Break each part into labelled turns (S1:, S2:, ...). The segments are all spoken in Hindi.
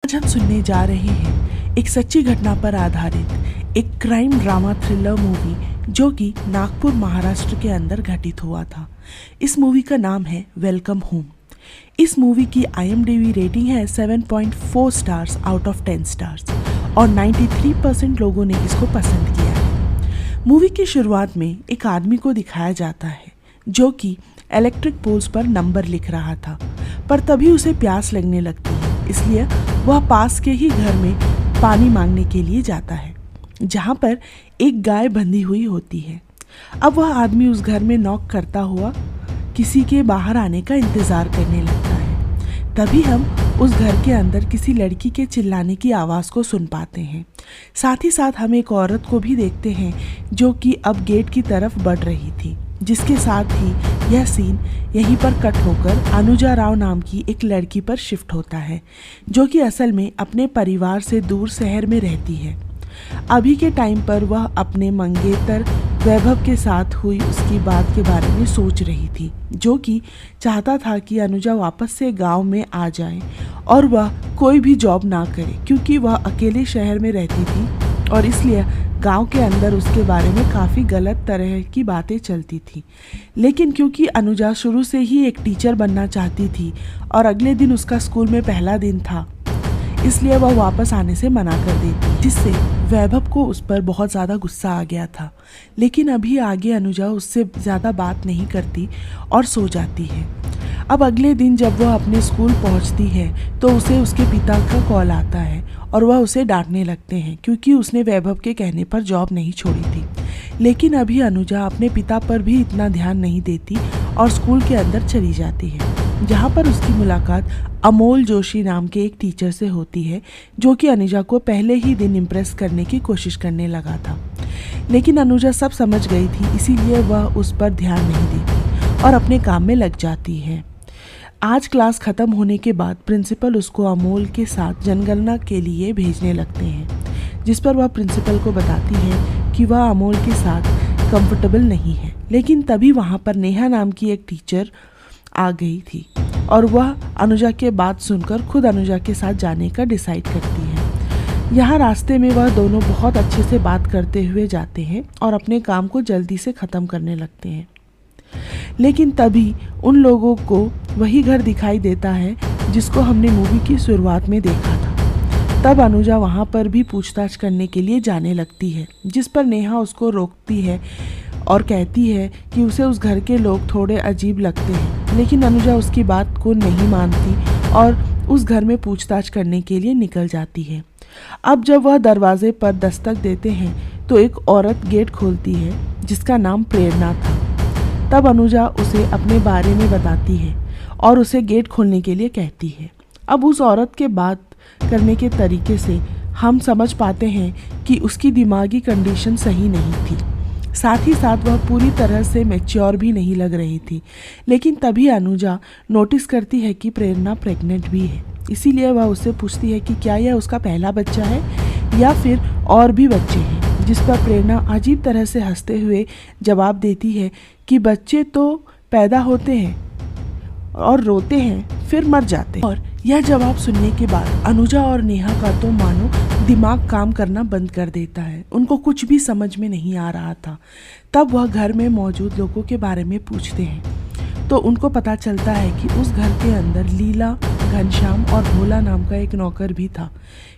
S1: आज हम सुनने जा रहे हैं एक सच्ची घटना पर आधारित एक क्राइम ड्रामा थ्रिलर मूवी जो कि नागपुर महाराष्ट्र के अंदर घटित हुआ था। इस मूवी का नाम है वेलकम होम। इस मूवी की IMDb रेटिंग है 7.4 स्टार्स आउट ऑफ 10 स्टार्स और 93% लोगों ने इसको पसंद किया है। मूवी की शुरुआत में एक आदमी को दिखाया जाता है जो कि इलेक्ट्रिक पोल्स पर नंबर लिख रहा था, पर तभी उसे प्यास लगने लगती है, इसलिए वह पास के ही घर में पानी मांगने के लिए जाता है जहाँ पर एक गाय बंधी हुई होती है। अब वह आदमी उस घर में नॉक करता हुआ किसी के बाहर आने का इंतज़ार करने लगता है। तभी हम उस घर के अंदर किसी लड़की के चिल्लाने की आवाज़ को सुन पाते हैं। साथ ही साथ हम एक औरत को भी देखते हैं जो कि अब गेट की तरफ बढ़ रही थी, जिसके साथ ही यह सीन यहीं पर कट होकर अनुजा राव नाम की एक लड़की पर शिफ्ट होता है जो कि असल में अपने परिवार से दूर शहर में रहती है। अभी के टाइम पर वह अपने मंगेतर वैभव के साथ हुई उसकी बात के बारे में सोच रही थी, जो कि चाहता था कि अनुजा वापस से गांव में आ जाए और वह कोई भी जॉब ना करे, क्योंकि वह अकेले शहर में रहती थी और इसलिए गांव के अंदर उसके बारे में काफ़ी गलत तरह की बातें चलती थी। लेकिन क्योंकि अनुजा शुरू से ही एक टीचर बनना चाहती थी और अगले दिन उसका स्कूल में पहला दिन था, इसलिए वह वापस आने से मना कर देती, जिससे वैभव को उस पर बहुत ज़्यादा गुस्सा आ गया था। लेकिन अभी आगे अनुजा उससे ज़्यादा बात नहीं करती और सो जाती है। अब अगले दिन जब वह अपने स्कूल पहुंचती है तो उसे उसके पिता का कॉल आता है और वह उसे डांटने लगते हैं क्योंकि उसने वैभव के कहने पर जॉब नहीं छोड़ी थी। लेकिन अभी अनुजा अपने पिता पर भी इतना ध्यान नहीं देती और स्कूल के अंदर चली जाती है, जहाँ पर उसकी मुलाकात अमोल जोशी नाम के एक टीचर से होती है जो कि अनुजा को पहले ही दिन इम्प्रेस करने की कोशिश करने लगा था। लेकिन अनुजा सब समझ गई थी, इसीलिए वह उस पर ध्यान नहीं देती और अपने काम में लग जाती है। आज क्लास ख़त्म होने के बाद प्रिंसिपल उसको अमोल के साथ जनगणना के लिए भेजने लगते हैं, जिस पर वह प्रिंसिपल को बताती है कि वह अमोल के साथ कंफर्टेबल नहीं है। लेकिन तभी वहाँ पर नेहा नाम की एक टीचर आ गई थी और वह अनुजा के बात सुनकर खुद अनुजा के साथ जाने का डिसाइड करती है। यहाँ रास्ते में वह दोनों बहुत अच्छे से बात करते हुए जाते हैं और अपने काम को जल्दी से ख़त्म करने लगते हैं। लेकिन तभी उन लोगों को वही घर दिखाई देता है जिसको हमने मूवी की शुरुआत में देखा था। तब अनुजा वहाँ पर भी पूछताछ करने के लिए जाने लगती है, जिस पर नेहा उसको रोकती है और कहती है कि उसे उस घर के लोग थोड़े अजीब लगते हैं। लेकिन अनुजा उसकी बात को नहीं मानती और उस घर में पूछताछ करने के लिए निकल जाती है। अब जब वह दरवाजे पर दस्तक देते हैं तो एक औरत गेट खोलती है जिसका नाम प्रेरणा था। तब अनुजा उसे अपने बारे में बताती है और उसे गेट खोलने के लिए कहती है। अब उस औरत के बात करने के तरीके से हम समझ पाते हैं कि उसकी दिमागी कंडीशन सही नहीं थी, साथ ही साथ वह पूरी तरह से मैच्योर भी नहीं लग रही थी। लेकिन तभी अनुजा नोटिस करती है कि प्रेरणा प्रेग्नेंट भी है, इसीलिए वह उससे पूछती है कि क्या यह उसका पहला बच्चा है या फिर और भी बच्चे हैं, जिस पर प्रेरणा अजीब तरह से हंसते हुए जवाब देती है कि बच्चे तो पैदा होते हैं और रोते हैं फिर मर जाते हैं। और यह जवाब सुनने के बाद अनुजा और नेहा का तो मानो दिमाग काम करना बंद कर देता है, उनको कुछ भी समझ में नहीं आ रहा था। तब वह घर में मौजूद लोगों के बारे में पूछते हैं तो उनको पता चलता है कि उस घर के अंदर लीला, घनश्याम और भोला नाम का एक नौकर भी था।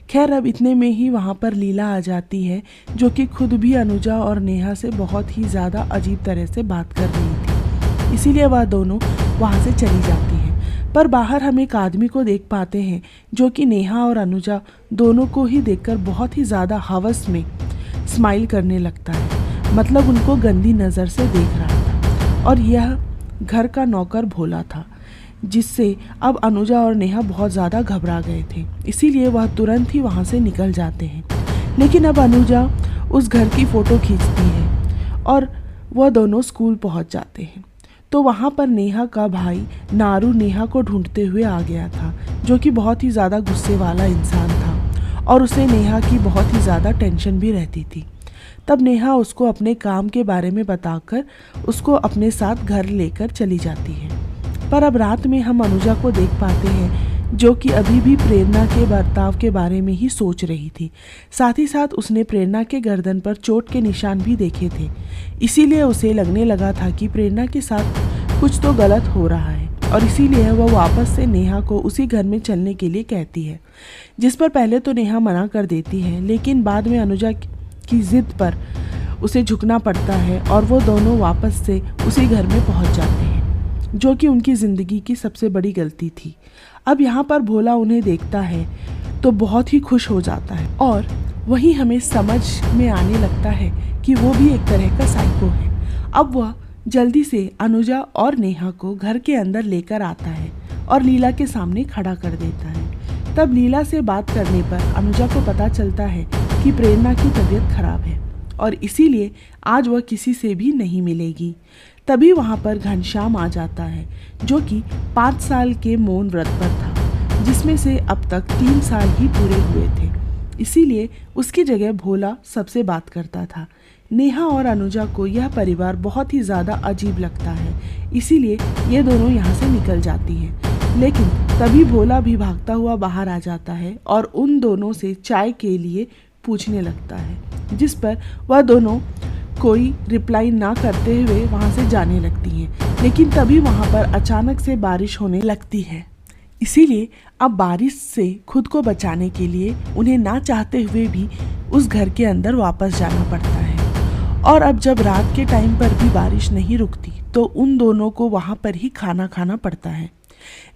S1: खैर अब इतने में ही वहाँ पर लीला आ जाती है जो कि खुद भी अनुजा और नेहा से बहुत ही ज़्यादा अजीब तरह से बात कर रही थी, इसीलिए वह दोनों वहाँ से चली जाती है। पर बाहर हम एक आदमी को देख पाते हैं जो कि नेहा और अनुजा दोनों को ही देखकर बहुत ही ज़्यादा हवस में स्माइल करने लगता है, मतलब उनको गंदी नज़र से देख रहा था। और यह घर का नौकर भोला था, जिससे अब अनुजा और नेहा बहुत ज़्यादा घबरा गए थे, इसीलिए वह तुरंत ही वहाँ से निकल जाते हैं। लेकिन अब अनुजा उस घर की फ़ोटो खींचती है और वह दोनों स्कूल पहुँच जाते हैं। तो वहाँ पर नेहा का भाई नारू नेहा को ढूंढते हुए आ गया था, जो कि बहुत ही ज़्यादा गुस्से वाला इंसान था और उसे नेहा की बहुत ही ज़्यादा टेंशन भी रहती थी। तब नेहा उसको अपने काम के बारे में बताकर उसको अपने साथ घर लेकर चली जाती है। पर अब रात में हम अनुजा को देख पाते हैं जो कि अभी भी प्रेरणा के बर्ताव के बारे में ही सोच रही थी। साथ ही साथ उसने प्रेरणा के गर्दन पर चोट के निशान भी देखे थे। इसीलिए उसे लगने लगा था कि प्रेरणा के साथ कुछ तो गलत हो रहा है और इसीलिए वह वापस से नेहा को उसी घर में चलने के लिए कहती है, जिस पर पहले तो नेहा मना कर देती है, लेकिन बाद में अनुजा की जिद पर उसे झुकना पड़ता है और वो दोनों वापस से उसी घर में पहुंच जाते हैं, जो कि उनकी ज़िंदगी की सबसे बड़ी गलती थी। अब यहाँ पर भोला उन्हें देखता है तो बहुत ही खुश हो जाता है और वहीं हमें समझ में आने लगता है कि वो भी एक तरह का साइको है। अब वह जल्दी से अनुजा और नेहा को घर के अंदर लेकर आता है और लीला के सामने खड़ा कर देता है। तब लीला से बात करने पर अनुजा को पता चलता है कि प्रेरणा की तबीयत खराब है और इसीलिए आज वह किसी से भी नहीं मिलेगी। तभी वहाँ पर घनश्याम आ जाता है, जो कि 5 साल के मौन व्रत पर था, जिसमें से अब तक 3 साल ही पूरे हुए थे। इसीलिए उसकी जगह भोला सबसे बात करता था। नेहा और अनुजा को यह परिवार बहुत ही ज़्यादा अजीब लगता है, इसीलिए ये दोनों यहाँ से निकल जाती हैं। लेकिन तभी भोला भी भागता हुआ बाहर आ जाता है और उन दोनों से चाय के लिए पूछने लगता है, जिस पर वह दोनों कोई रिप्लाई ना करते हुए वहाँ से जाने लगती हैं। लेकिन तभी वहाँ पर अचानक से बारिश होने लगती है, इसीलिए अब बारिश से खुद को बचाने के लिए उन्हें ना चाहते हुए भी उस घर के अंदर वापस जाना पड़ता है। और अब जब रात के टाइम पर भी बारिश नहीं रुकती तो उन दोनों को वहाँ पर ही खाना खाना पड़ता है।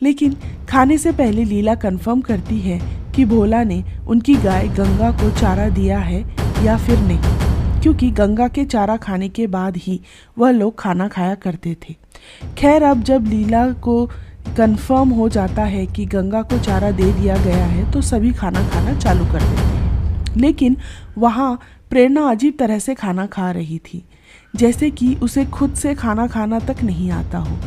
S1: लेकिन खाने से पहले लीला कंफर्म करती है कि भोला ने उनकी गाय गंगा को चारा दिया है या फिर नहीं, क्योंकि गंगा के चारा खाने के बाद ही वह लोग खाना खाया करते थे। खैर, अब जब लीला को कंफर्म हो जाता है कि गंगा को चारा दे दिया गया है तो सभी खाना खाना चालू कर देते हैं। लेकिन वहाँ प्रेरणा अजीब तरह से खाना खा रही थी, जैसे कि उसे खुद से खाना खाना तक नहीं आता हो,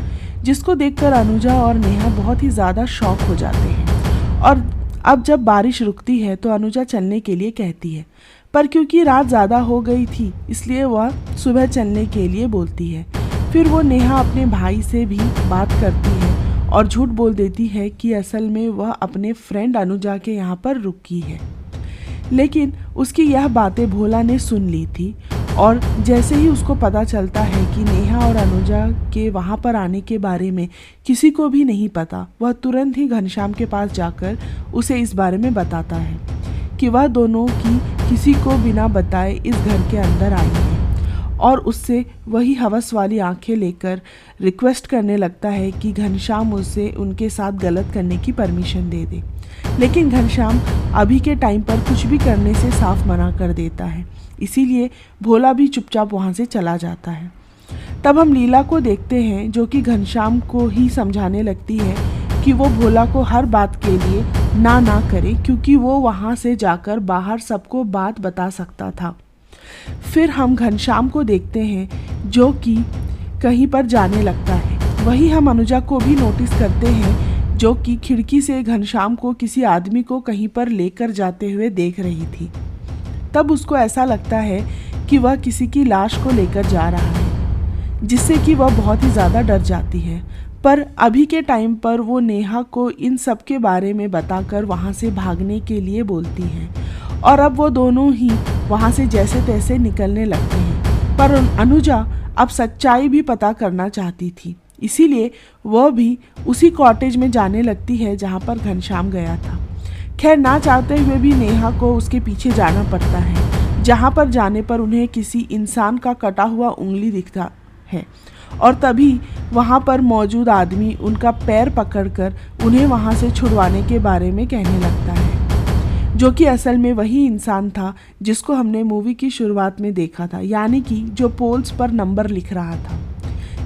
S1: जिसको देखकर अनुजा और नेहा बहुत ही ज़्यादा शॉक हो जाते हैं। और अब जब बारिश रुकती है तो अनुजा चलने के लिए कहती है, पर क्योंकि रात ज़्यादा हो गई थी इसलिए वह सुबह चलने के लिए बोलती है। फिर वो नेहा अपने भाई से भी बात करती है और झूठ बोल देती है कि असल में वह अपने फ्रेंड अनुजा के यहाँ पर रुकी है। लेकिन उसकी यह बातें भोला ने सुन ली थी और जैसे ही उसको पता चलता है कि नेहा और अनुजा के वहाँ पर आने के बारे में किसी को भी नहीं पता, वह तुरंत ही घनश्याम के पास जाकर उसे इस बारे में बताता है कि वह दोनों की किसी को बिना बताए इस घर के अंदर आई है और उससे वही हवस वाली आंखें लेकर रिक्वेस्ट करने लगता है कि घनश्याम उसे उनके साथ गलत करने की परमिशन दे दे। लेकिन घनश्याम अभी के टाइम पर कुछ भी करने से साफ मना कर देता है, इसीलिए भोला भी चुपचाप वहाँ से चला जाता है। तब हम लीला को देखते हैं, जो कि घनश्याम को ही समझाने लगती है कि वो भोला को हर बात के लिए ना करे, क्योंकि वो वहाँ से जाकर बाहर सबको बात बता सकता था। फिर हम घनश्याम को देखते हैं, जो कि कहीं पर जाने लगता है। वहीं हम अनुजा को भी नोटिस करते हैं, जो कि खिड़की से घनश्याम को किसी आदमी को कहीं पर लेकर जाते हुए देख रही थी। तब उसको ऐसा लगता है कि वह किसी की लाश को लेकर जा रहा है, जिससे कि वह बहुत ही ज़्यादा डर जाती है। पर अभी के टाइम पर वो नेहा को इन सब के बारे में बताकर वहाँ से भागने के लिए बोलती है और अब वो दोनों ही वहाँ से जैसे तैसे निकलने लगते हैं। पर अनुजा अब सच्चाई भी पता करना चाहती थी, इसीलिए वह भी उसी कॉटेज में जाने लगती है जहाँ पर घनश्याम गया था। खैर, ना चाहते हुए भी नेहा को उसके पीछे जाना पड़ता है, जहाँ पर जाने पर उन्हें किसी इंसान का कटा हुआ उंगली दिखता है और तभी वहाँ पर मौजूद आदमी उनका पैर पकड़कर उन्हें वहाँ से छुड़वाने के बारे में कहने लगता है, जो कि असल में वही इंसान था जिसको हमने मूवी की शुरुआत में देखा था, यानी कि जो पोल्स पर नंबर लिख रहा था।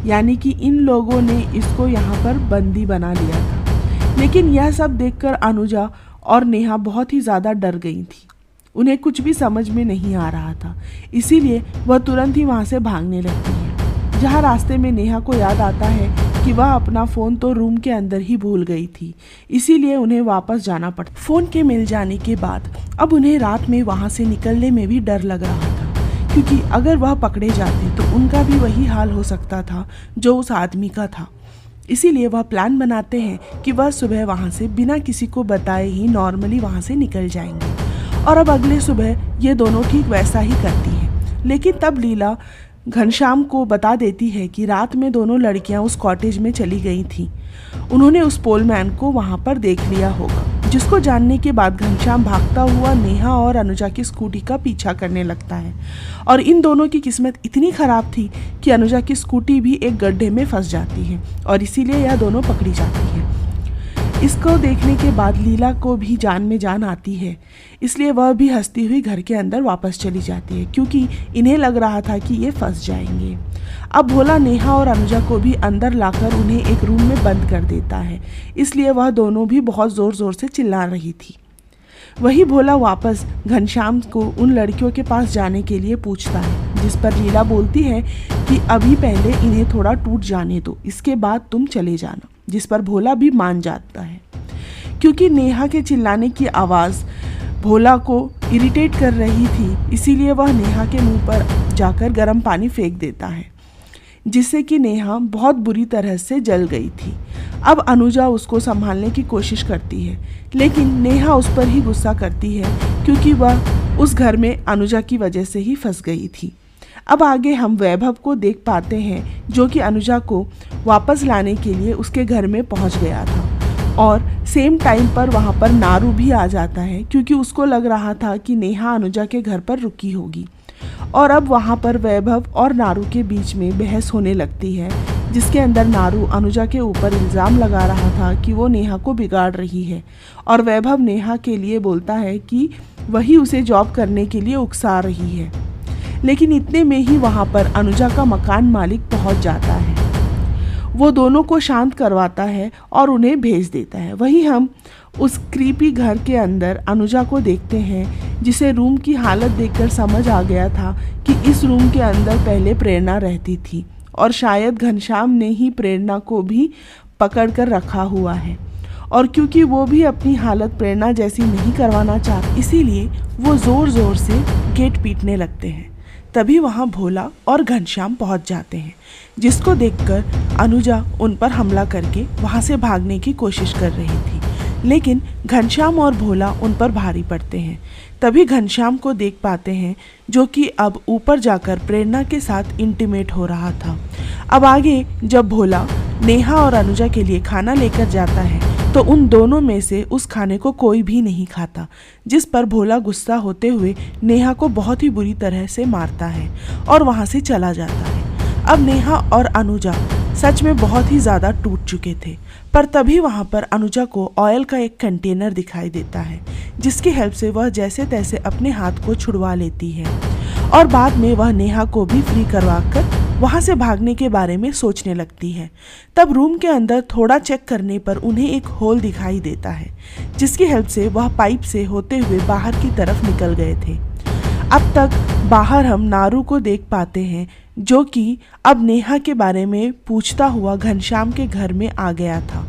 S1: यानी कि इन लोगों ने इसको यहाँ पर बंदी बना लिया था। लेकिन यह सब देखकर अनुजा और नेहा बहुत ही ज़्यादा डर गई थी। उन्हें कुछ भी समझ में नहीं आ रहा था, इसीलिए वह तुरंत ही वहाँ से भागने लगती है। जहाँ रास्ते में नेहा को याद आता है कि वह अपना फ़ोन तो रूम के अंदर ही भूल गई थी, इसीलिए उन्हें वापस जाना पड़ता। फ़ोन के मिल जाने के बाद अब उन्हें रात में वहाँ से निकलने में भी डर लग रहा था, क्योंकि अगर वह पकड़े जाते तो उनका भी वही हाल हो सकता था जो उस आदमी का था। इसीलिए वह प्लान बनाते हैं कि वह सुबह वहाँ से बिना किसी को बताए ही नॉर्मली वहाँ से निकल जाएंगे। और अब अगले सुबह ये दोनों ठीक वैसा ही करती हैं। लेकिन तब लीला घनश्याम को बता देती है कि रात में दोनों लड़कियां उस कॉटेज में चली गई थीं। उन्होंने उस पोलमैन को वहां पर देख लिया होगा, जिसको जानने के बाद घनश्याम भागता हुआ नेहा और अनुजा की स्कूटी का पीछा करने लगता है। और इन दोनों की किस्मत इतनी खराब थी कि अनुजा की स्कूटी भी एक गड्ढे में फंस जाती है और इसीलिए यह दोनों पकड़ी जाती है। इसको देखने के बाद लीला को भी जान में जान आती है, इसलिए वह भी हंसती हुई घर के अंदर वापस चली जाती है, क्योंकि इन्हें लग रहा था कि ये फंस जाएंगे। अब भोला नेहा और अनुजा को भी अंदर लाकर उन्हें एक रूम में बंद कर देता है, इसलिए वह दोनों भी बहुत ज़ोर ज़ोर से चिल्ला रही थी। वही भोला वापस घनश्याम को उन लड़कियों के पास जाने के लिए पूछता है, जिस पर लीला बोलती है कि अभी पहले इन्हें थोड़ा टूट जाने दो, इसके बाद तुम चले जाना। जिस पर भोला भी मान जाता है। क्योंकि नेहा के चिल्लाने की आवाज़ भोला को इरिटेट कर रही थी, इसीलिए वह नेहा के मुंह पर जाकर गर्म पानी फेंक देता है, जिससे कि नेहा बहुत बुरी तरह से जल गई थी। अब अनुजा उसको संभालने की कोशिश करती है, लेकिन नेहा उस पर ही गुस्सा करती है, क्योंकि वह उस घर में अनुजा की वजह से ही फंस गई थी। अब आगे हम वैभव को देख पाते हैं, जो कि अनुजा को वापस लाने के लिए उसके घर में पहुंच गया था। और सेम टाइम पर वहां पर नारू भी आ जाता है, क्योंकि उसको लग रहा था कि नेहा अनुजा के घर पर रुकी होगी। और अब वहां पर वैभव और नारू के बीच में बहस होने लगती है, जिसके अंदर नारू अनुजा के ऊपर इल्ज़ाम लगा रहा था कि वो नेहा को बिगाड़ रही है, और वैभव नेहा के लिए बोलता है कि वही उसे जॉब करने के लिए उकसा रही है। लेकिन इतने में ही वहाँ पर अनुजा का मकान मालिक पहुँच जाता है। वो दोनों को शांत करवाता है और उन्हें भेज देता है। वहीं हम उस क्रीपी घर के अंदर अनुजा को देखते हैं, जिसे रूम की हालत देखकर समझ आ गया था कि इस रूम के अंदर पहले प्रेरणा रहती थी, और शायद घनश्याम ने ही प्रेरणा को भी पकड़ कर रखा हुआ है। और क्योंकि वो भी अपनी हालत प्रेरणा जैसी नहीं करवाना चाहते, इसीलिए वो ज़ोर ज़ोर से गेट पीटने लगते हैं। तभी वहाँ भोला और घनश्याम पहुँच जाते हैं, जिसको देखकर अनुजा उन पर हमला करके वहाँ से भागने की कोशिश कर रही थी, लेकिन घनश्याम और भोला उन पर भारी पड़ते हैं। तभी घनश्याम को देख पाते हैं, जो कि अब ऊपर जाकर प्रेरणा के साथ इंटीमेट हो रहा था। अब आगे जब भोला नेहा और अनुजा के लिए खाना लेकर जाता है, तो उन दोनों में से उस खाने को कोई भी नहीं खाता, जिस पर भोला गुस्सा होते हुए नेहा को बहुत ही बुरी तरह से मारता है और वहाँ से चला जाता है। अब नेहा और अनुजा सच में बहुत ही ज़्यादा टूट चुके थे, पर तभी वहाँ पर अनुजा को ऑयल का एक कंटेनर दिखाई देता है, जिसकी हेल्प से वह जैसे तैसे अपने हाथ को छुड़वा लेती है, और बाद में वह नेहा को भी फ्री करवाकर वहाँ से भागने के बारे में सोचने लगती है। तब रूम के अंदर थोड़ा चेक करने पर उन्हें एक होल दिखाई देता है, जिसकी हेल्प से वह पाइप से होते हुए बाहर की तरफ निकल गए थे। अब तक बाहर हम नारू को देख पाते हैं, जो कि अब नेहा के बारे में पूछता हुआ घनश्याम के घर में आ गया था।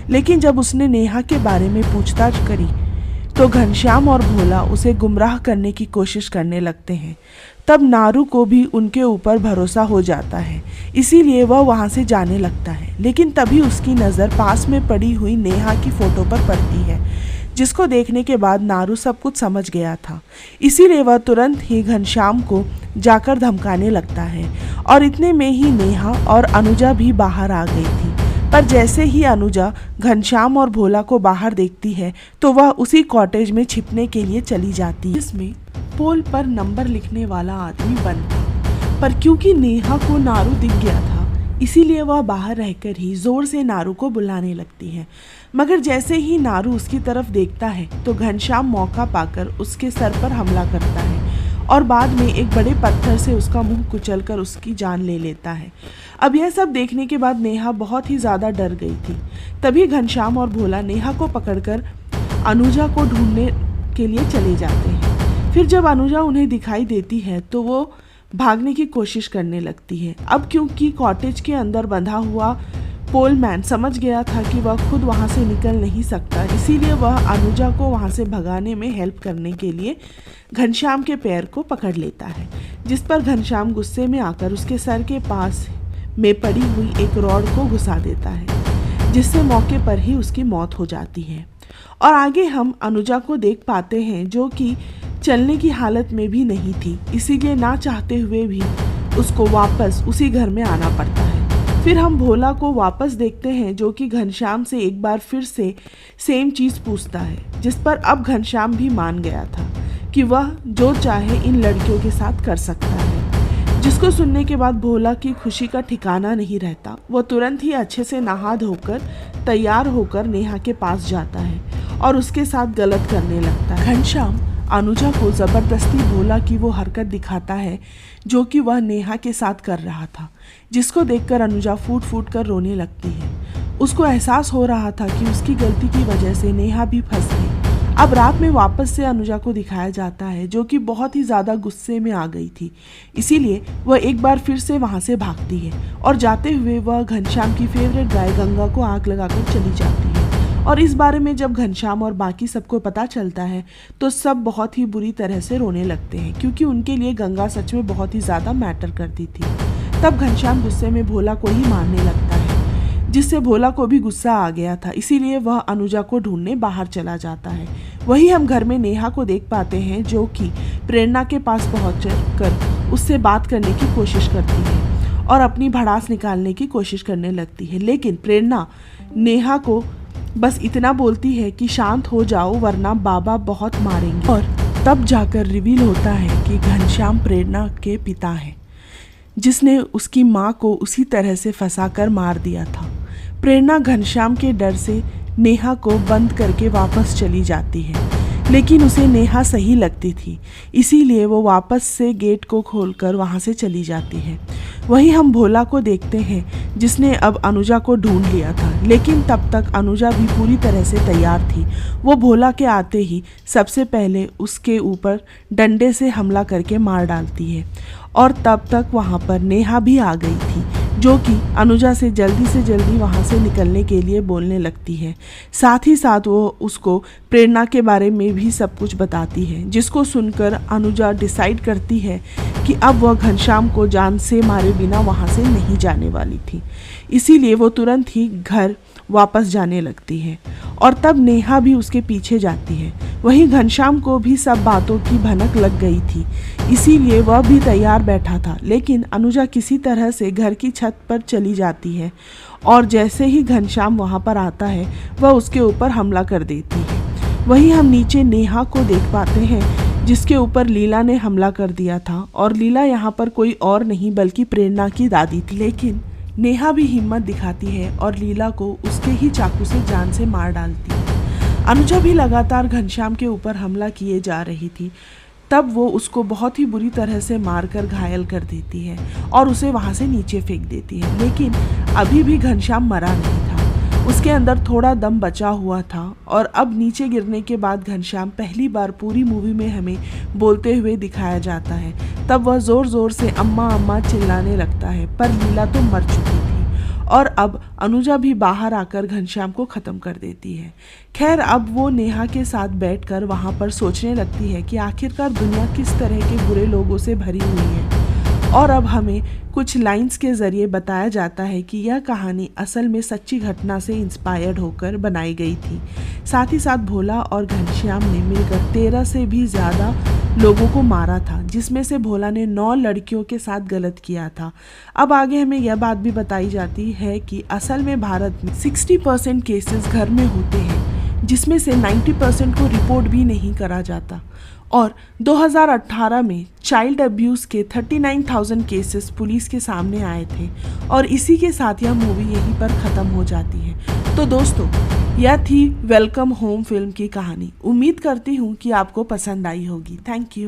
S1: लेकिन जब उसने नेहा के बारे में पूछताछ करी, तो घनश्याम और भोला उसे गुमराह करने की कोशिश करने लगते हैं। तब नारू को भी उनके ऊपर भरोसा हो जाता है, इसीलिए वह वहाँ से जाने लगता है। लेकिन तभी उसकी नज़र पास में पड़ी हुई नेहा की फ़ोटो पर पड़ती है, जिसको देखने के बाद नारू सब कुछ समझ गया था। इसीलिए वह तुरंत ही घनश्याम को जाकर धमकाने लगता है, और इतने में ही नेहा और अनुजा भी बाहर आ गई थी। पर जैसे ही अनुजा घनश्याम और भोला को बाहर देखती है, तो वह उसी कॉटेज में छिपने के लिए चली जाती है, जिसमें पोल पर नंबर लिखने वाला आदमी बंद था। पर क्योंकि नेहा को नारू दिख गया था, इसीलिए वह बाहर रहकर ही जोर से नारू को बुलाने लगती है। मगर जैसे ही नारू उसकी तरफ देखता है, तो घनश्याम मौका पाकर उसके सर पर हमला करता है, और बाद में एक बड़े पत्थर से उसका मुंह कुचलकर उसकी जान ले लेता है। अब यह सब देखने के बाद नेहा बहुत ही ज़्यादा डर गई थी। तभी घनश्याम और भोला नेहा को पकड़कर अनुजा को ढूंढने के लिए चले जाते हैं। फिर जब अनुजा उन्हें दिखाई देती है, तो वो भागने की कोशिश करने लगती है। अब क्योंकि कॉटेज के अंदर बंधा हुआ पोलमैन समझ गया था कि वह खुद वहां से निकल नहीं सकता, इसीलिए वह अनुजा को वहां से भगाने में हेल्प करने के लिए घनश्याम के पैर को पकड़ लेता है, जिस पर घनश्याम गुस्से में आकर उसके सर के पास में पड़ी हुई एक रॉड को घुसा देता है। जिससे मौके पर ही उसकी मौत हो जाती है। और आगे हम अनुजा को देख पाते हैं जो कि चलने की हालत में भी नहीं थी, इसीलिए ना चाहते हुए भी उसको वापस उसी घर में आना पड़ता है। फिर हम भोला को वापस देखते हैं जो कि घनश्याम से एक बार फिर से सेम चीज़ पूछता है, जिस पर अब घनश्याम भी मान गया था कि वह जो चाहे इन लड़कियों के साथ कर सकता है। जिसको सुनने के बाद भोला की खुशी का ठिकाना नहीं रहता। वो तुरंत ही अच्छे से नहा धोकर तैयार होकर नेहा के पास जाता है और उसके साथ गलत करने लगता है। घनश्याम अनुजा को ज़बरदस्ती भोला की वो हरकत दिखाता है जो कि वह नेहा के साथ कर रहा था, जिसको देखकर अनुजा फूट फूट कर रोने लगती है। उसको एहसास हो रहा था कि उसकी गलती की वजह से नेहा भी फंस गई। अब रात में वापस से अनुजा को दिखाया जाता है जो कि बहुत ही ज़्यादा गुस्से में आ गई थी, इसीलिए वह एक बार फिर से वहाँ से भागती है और जाते हुए वह घनश्याम की फेवरेट गाय गंगा को आग लगाकर चली जाती है। और इस बारे में जब घनश्याम और बाकी सबको पता चलता है तो सब बहुत ही बुरी तरह से रोने लगते हैं, क्योंकि उनके लिए गंगा सच में बहुत ही ज़्यादा मैटर करती थी। तब घनश्याम गुस्से में भोला को ही मारने लगता है, जिससे भोला को भी गुस्सा आ गया था, इसीलिए वह अनुजा को ढूंढने बाहर चला जाता है। वही हम घर में नेहा को देख पाते हैं जो कि प्रेरणा के पास पहुंचकर उससे बात करने की कोशिश करती है और अपनी भड़ास निकालने की कोशिश करने लगती है, लेकिन प्रेरणा नेहा को बस इतना बोलती है कि शांत हो जाओ वरना बाबा बहुत मारेंगे। और तब जाकर रिवील होता है कि घनश्याम प्रेरणा के पिता हैं, जिसने उसकी माँ को उसी तरह से फंसाकर मार दिया था। प्रेरणा घनश्याम के डर से नेहा को बंद करके वापस चली जाती है, लेकिन उसे नेहा सही लगती थी, इसीलिए वो वापस से गेट को खोलकर वहाँ से चली जाती है। वहीं हम भोला को देखते हैं जिसने अब अनुजा को ढूंढ लिया था, लेकिन तब तक अनुजा भी पूरी तरह से तैयार थी। वो भोला के आते ही सबसे पहले उसके ऊपर डंडे से हमला करके मार डालती है और तब तक वहाँ पर नेहा भी आ गई थी जो कि अनुजा से जल्दी वहाँ से निकलने के लिए बोलने लगती है। साथ ही साथ वो उसको प्रेरणा के बारे में भी सब कुछ बताती है, जिसको सुनकर अनुजा डिसाइड करती है कि अब वह घनश्याम को जान से मारे बिना वहाँ से नहीं जाने वाली थी, इसीलिए वो तुरंत ही घर वापस जाने लगती है और तब नेहा भी उसके पीछे जाती है। वहीं घनश्याम को भी सब बातों की भनक लग गई थी, इसीलिए वह भी तैयार बैठा था, लेकिन अनुजा किसी तरह से घर की छत पर चली जाती है और जैसे ही घनश्याम वहां पर आता है वह उसके ऊपर हमला कर देती है। वहीं हम नीचे नेहा को देख पाते हैं जिसके ऊपर लीला ने हमला कर दिया था और लीला यहाँ पर कोई और नहीं बल्कि प्रेरणा की दादी थी, लेकिन नेहा भी हिम्मत दिखाती है और लीला को उसके ही चाकू से जान से मार डालती है। अनुजा भी लगातार घनश्याम के ऊपर हमला किए जा रही थी, तब वो उसको बहुत ही बुरी तरह से मारकर घायल कर देती है और उसे वहाँ से नीचे फेंक देती है, लेकिन अभी भी घनश्याम मरा नहीं था, उसके अंदर थोड़ा दम बचा हुआ था। और अब नीचे गिरने के बाद घनश्याम पहली बार पूरी मूवी में हमें बोलते हुए दिखाया जाता है। तब वह ज़ोर ज़ोर से अम्मा अम्मा चिल्लाने लगता है, पर लीला तो मर चुकी थी और अब अनुजा भी बाहर आकर घनश्याम को ख़त्म कर देती है। खैर अब वो नेहा के साथ बैठकर वहाँ पर सोचने लगती है कि आखिरकार दुनिया किस तरह के बुरे लोगों से भरी हुई है। और अब हमें कुछ लाइंस के ज़रिए बताया जाता है कि यह कहानी असल में सच्ची घटना से इंस्पायर्ड होकर बनाई गई थी। साथ ही साथ भोला और घनश्याम ने मिलकर 13 से भी ज़्यादा लोगों को मारा था, जिसमें से भोला ने 9 लड़कियों के साथ गलत किया था। अब आगे हमें यह बात भी बताई जाती है कि असल में भारत में 60% केसेस घर में होते हैं, जिसमें से 90% को रिपोर्ट भी नहीं करा जाता। और 2018 में चाइल्ड अब्यूज़ के 39,000 केसेस पुलिस के सामने आए थे और इसी के साथ यह मूवी यहीं पर ख़त्म हो जाती है। तो दोस्तों, यह थी वेलकम होम फिल्म की कहानी। उम्मीद करती हूँ कि आपको पसंद आई होगी। Thank you.